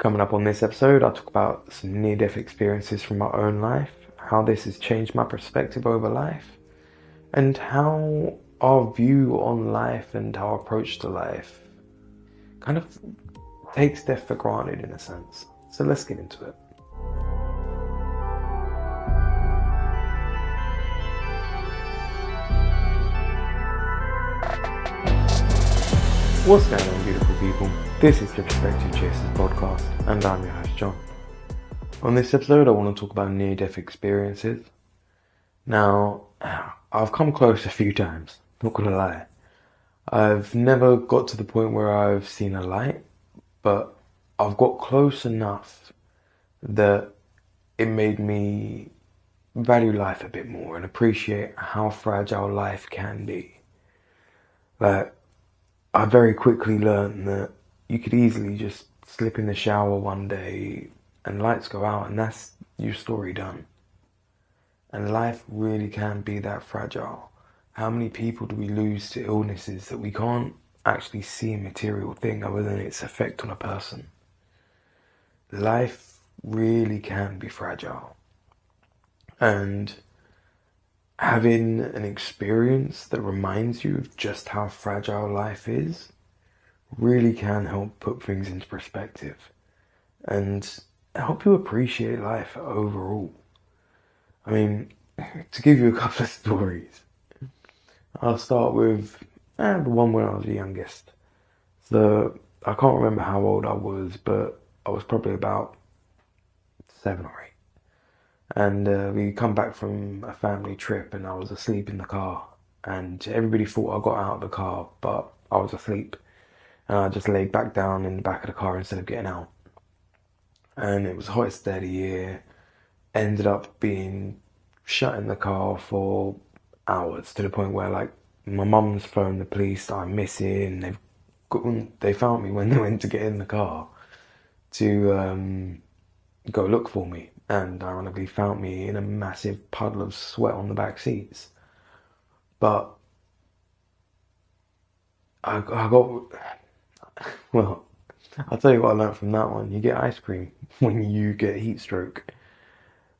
Coming up on this episode, I'll talk about some near-death experiences from my own life, how this has changed my perspective over life, and how our view on life and our approach to life kind of takes death for granted in a sense. So let's get into it. What's going on, beautiful people? This is the Perspective Chasers podcast, and I'm your host, John. On this episode, I want to talk about near-death experiences. Now, I've come close a few times, not gonna lie. I've never got to the point where I've seen a light, but I've got close enough that it made me value life a bit more and appreciate how fragile life can be. I very quickly learned that you could easily just slip in the shower one day and lights go out and that's your story done. And life really can be that fragile. How many people do we lose to illnesses that we can't actually see a material thing other than its effect on a person? Life really can be fragile. And having an experience that reminds you of just how fragile life is really can help put things into perspective and help you appreciate life overall. I mean, to give you a couple of stories, I'll start with the one when I was the youngest. So I can't remember how old I was, but I was probably about 7 or 8. And we come back from a family trip and I was asleep in the car and everybody thought I got out of the car, but I was asleep and I just laid back down in the back of the car instead of getting out. And it was the hottest day of the year, ended up being shut in the car for hours to the point where my mum's phoned the police that I'm missing. They found me when they went to get in the car to go look for me. And ironically found me in a massive puddle of sweat on the back seats. But I got, well, I'll tell you what I learned from that one. You get ice cream when you get heat stroke.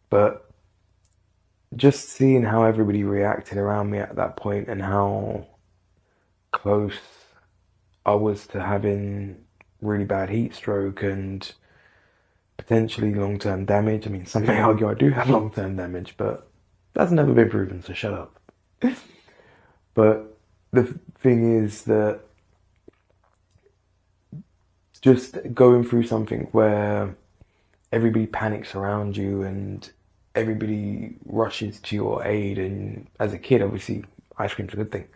But just seeing how everybody reacted around me at that point and how close I was to having really bad heat stroke and potentially long-term damage. I mean, some may argue I do have long-term damage, but that's never been proven, so shut up. But the thing is that just going through something where everybody panics around you and everybody rushes to your aid, and as a kid, obviously, ice cream's a good thing.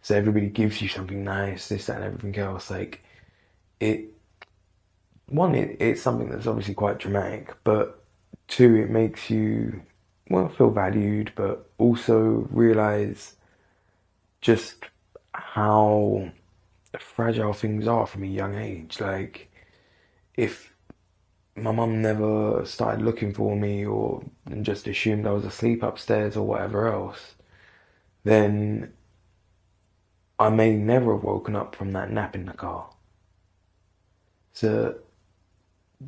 So everybody gives you something nice, this, that, and everything else. It's something that's obviously quite dramatic, but two, it makes you, feel valued, but also realize just how fragile things are from a young age. If my mum never started looking for me and just assumed I was asleep upstairs or whatever else, then I may never have woken up from that nap in the car. So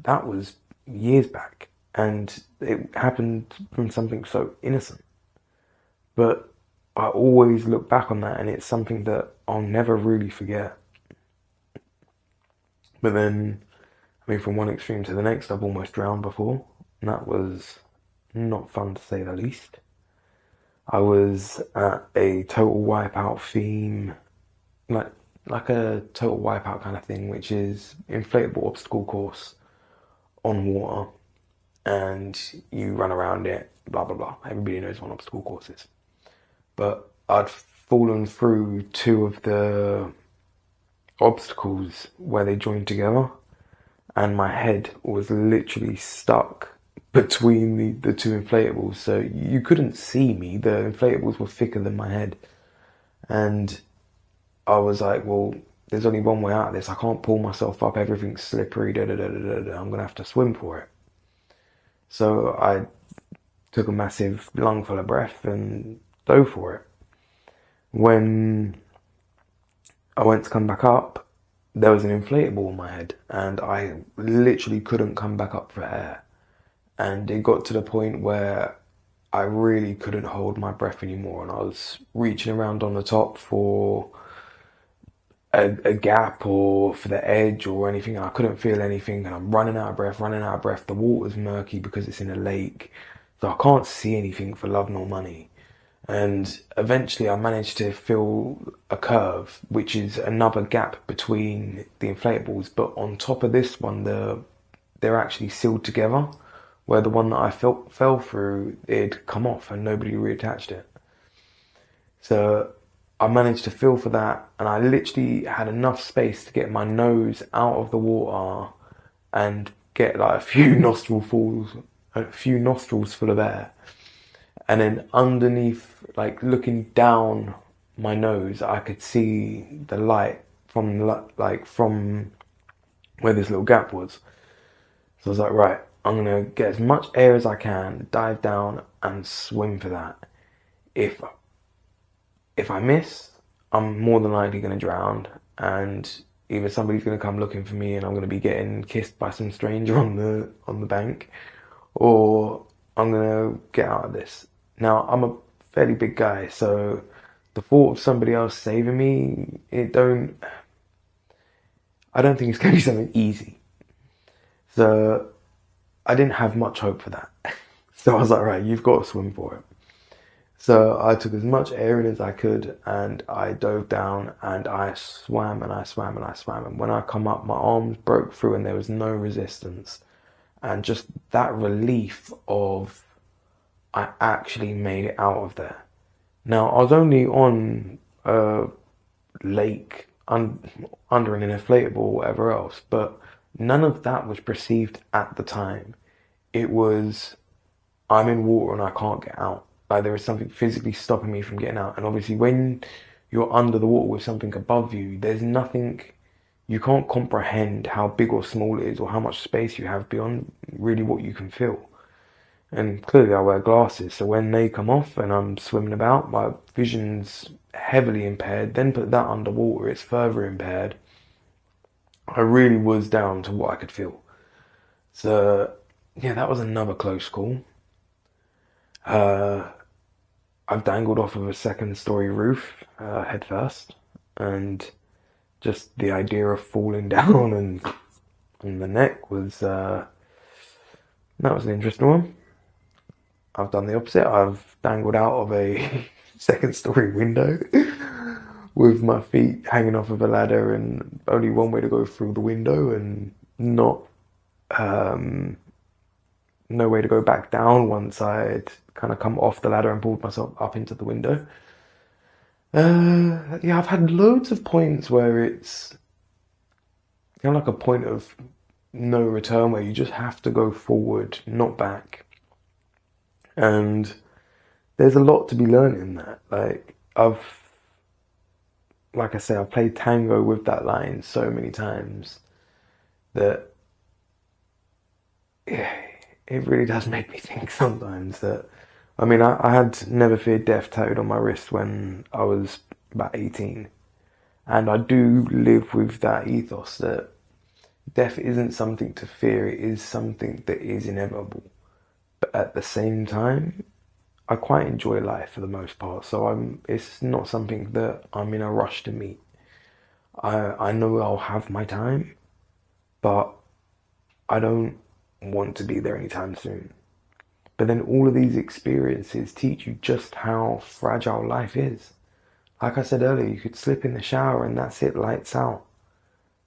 that was years back, and it happened from something so innocent. But I always look back on that, and it's something that I'll never really forget. But then, from one extreme to the next, I've almost drowned before, and that was not fun to say the least. I was at a total wipeout theme, like a total wipeout kind of thing, which is inflatable obstacle course on water, and you run around it, blah blah blah. Everybody knows what obstacle course is. But I'd fallen through 2 of the obstacles where they joined together, and my head was literally stuck between the 2 inflatables, so you couldn't see me. The inflatables were thicker than my head, and I was like, well, there's only one way out of this. I can't pull myself up. Everything's slippery. I'm going to have to swim for it. So I took a massive lungful of breath and dove for it. When I went to come back up, there was an inflatable on my head, and I literally couldn't come back up for air. And it got to the point where I really couldn't hold my breath anymore, and I was reaching around on the top for a gap or for the edge or anything. I couldn't feel anything, and I'm running out of breath, running out of breath. The water's murky because it's in a lake, so I can't see anything for love nor money. And eventually I managed to feel a curve, which is another gap between the inflatables, but on top of this one, they're actually sealed together, where the one that I fell through, it'd come off and nobody reattached it. So I managed to feel for that, and I literally had enough space to get my nose out of the water and get like a few nostrils full of air. And then underneath, like looking down my nose, I could see the light from where this little gap was. So I was like, right, I'm gonna get as much air as I can, dive down and swim for that. If I miss, I'm more than likely gonna drown, and either somebody's gonna come looking for me and I'm gonna be getting kissed by some stranger on the bank, or I'm gonna get out of this. Now, I'm a fairly big guy, so the thought of somebody else saving me, I don't think it's gonna be something easy. So I didn't have much hope for that. So I was like, right, you've got to swim for it. So I took as much air in as I could, and I dove down and I swam and I swam and I swam. And when I come up, my arms broke through and there was no resistance. And just that relief of I actually made it out of there. Now, I was only on a lake under an inflatable or whatever else, but none of that was perceived at the time. It was, I'm in water and I can't get out. Like there is something physically stopping me from getting out. And obviously when you're under the water with something above you, there's nothing, you can't comprehend how big or small it is or how much space you have beyond really what you can feel. And clearly I wear glasses, so when they come off and I'm swimming about, my vision's heavily impaired. Then put that underwater, it's further impaired. I really was down to what I could feel. So yeah, that was another close call. I've dangled off of a second story roof, head first, and just the idea of falling down and on the neck was, that was an interesting one. I've done the opposite. I've dangled out of a second story window with my feet hanging off of a ladder and only one way to go through the window and not, no way to go back down once I'd kind of come off the ladder and pulled myself up into the window. Yeah, I've had loads of points where it's kind of like a point of no return where you just have to go forward, not back. And there's a lot to be learned in that. Like I say, I've played tango with that line so many times that yeah, it really does make me think sometimes that, I mean, I had Never Feared Death tattooed on my wrist when I was about 18. And I do live with that ethos that death isn't something to fear, it is something that is inevitable. But at the same time, I quite enjoy life for the most part, so it's not something that I'm in a rush to meet. I know I'll have my time, but I don't want to be there anytime soon. But then all of these experiences teach you just how fragile life is. Like I said earlier, you could slip in the shower and that's it, lights out.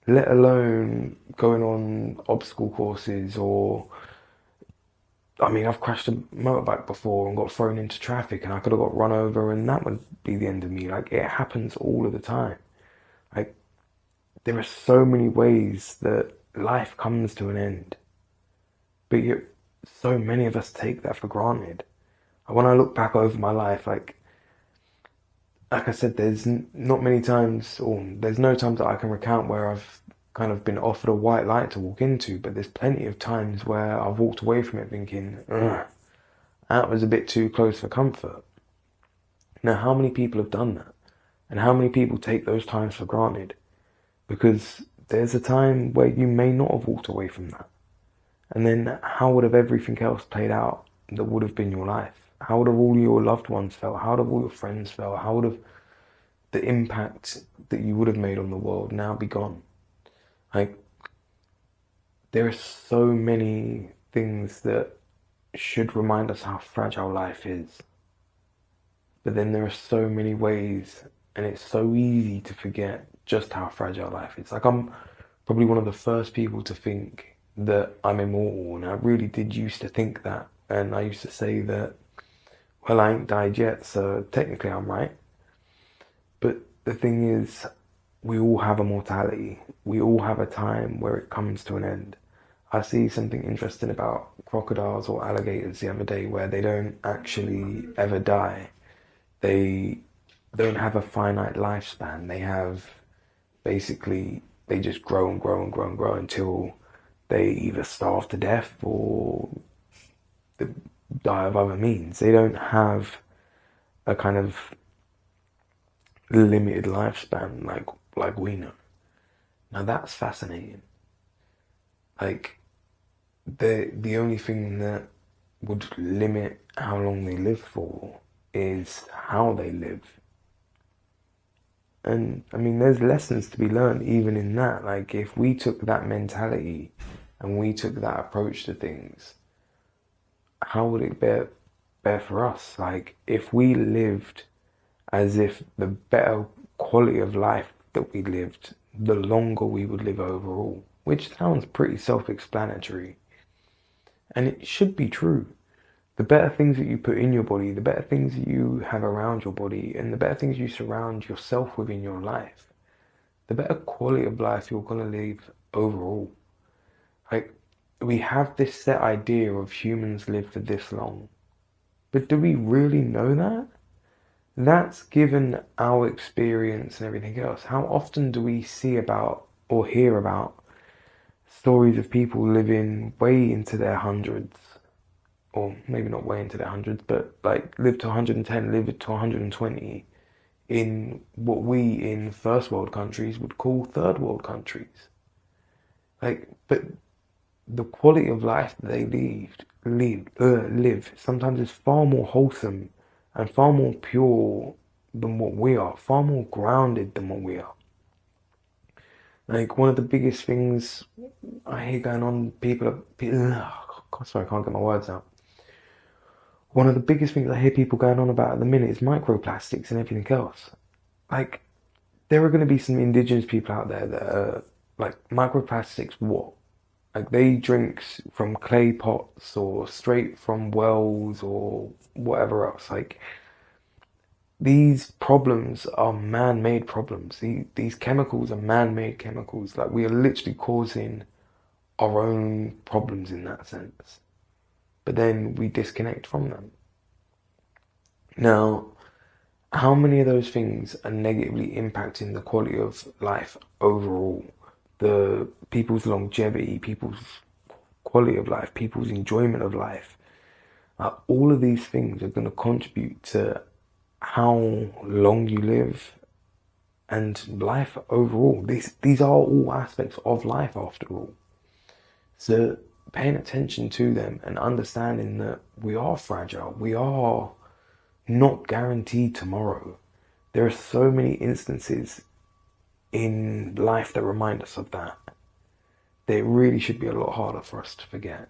Let alone going on obstacle courses or, I mean, I've crashed a motorbike before and got thrown into traffic and I could have got run over and that would be the end of me. Like, it happens all of the time. Like, there are so many ways that life comes to an end. But so many of us take that for granted. And when I look back over my life, like I said, there's not many times, or there's no times that I can recount where I've kind of been offered a white light to walk into, but there's plenty of times where I've walked away from it thinking, ugh, that was a bit too close for comfort. Now, how many people have done that? And how many people take those times for granted? Because there's a time where you may not have walked away from that. And then how would have everything else played out that would have been your life? How would have all your loved ones felt? How would have all your friends felt? How would have the impact that you would have made on the world now be gone? Like, there are so many things that should remind us how fragile life is. But then there are so many ways, and it's so easy to forget just how fragile life is. Like, I'm probably one of the first people to think that I'm immortal, and I really did used to think that. And I used to say that, well, I ain't died yet, so technically I'm right. But the thing is, we all have a mortality. We all have a time where it comes to an end. I see something interesting about crocodiles or alligators the other day where they don't actually ever die. They don't have a finite lifespan. They have basically, they just grow and grow and grow and grow until they either starve to death or they die of other means. They don't have a kind of limited lifespan like we know. Now that's fascinating. Like, the only thing that would limit how long they live for is how they live. And I mean, there's lessons to be learned even in that. Like, if we took that mentality and we took that approach to things, how would it bear for us? Like, if we lived as if the better quality of life that we lived, the longer we would live overall, which sounds pretty self-explanatory. And it should be true. The better things that you put in your body, the better things that you have around your body, and the better things you surround yourself with in your life, the better quality of life you're going to live overall. Like, we have this set idea of humans live for this long. But do we really know that? That's given our experience and everything else. How often do we see about or hear about stories of people living way into their hundreds? Or maybe not way into their hundreds, but like live to 110, live to 120 in what we in first world countries would call third world countries. Like, but the quality of life that they live sometimes is far more wholesome and far more pure than what we are, far more grounded than what we are. Like, one of the biggest things I hear going on, sorry, I can't get my words out. One of the biggest things I hear people going on about at the minute is microplastics and everything else. Like, there are going to be some indigenous people out there that are like, microplastics what? Like, they drink from clay pots or straight from wells or whatever else. Like, these problems are man-made problems. These chemicals are man-made chemicals. Like, we are literally causing our own problems in that sense. But then we disconnect from them. Now, how many of those things are negatively impacting the quality of life overall? The people's longevity, people's quality of life, people's enjoyment of life. All of these things are going to contribute to how long you live and life overall. These are all aspects of life after all. So paying attention to them and understanding that we are fragile, we are not guaranteed tomorrow. There are so many instances in life that remind us of that. That it really should be a lot harder for us to forget.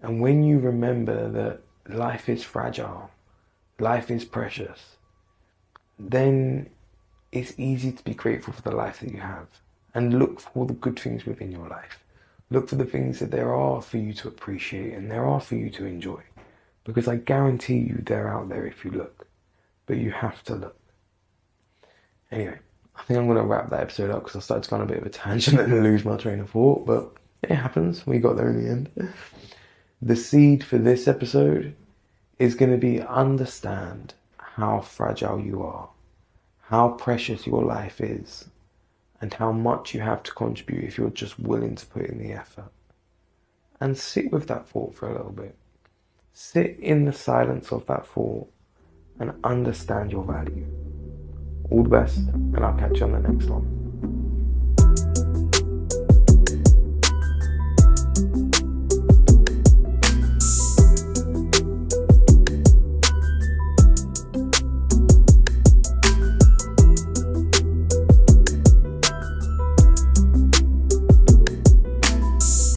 And when you remember that life is fragile, life is precious, then it's easy to be grateful for the life that you have and look for the good things within your life. Look for the things that there are for you to appreciate and there are for you to enjoy. Because I guarantee you they're out there if you look. But you have to look. Anyway, I think I'm going to wrap that episode up because I started to go on a bit of a tangent and lose my train of thought. But it happens. We got there in the end. The seed for this episode is going to be understand how fragile you are, how precious your life is, and how much you have to contribute if you're just willing to put in the effort. And sit with that thought for a little bit. Sit in the silence of that thought and understand your value. All the best, and I'll catch you on the next one.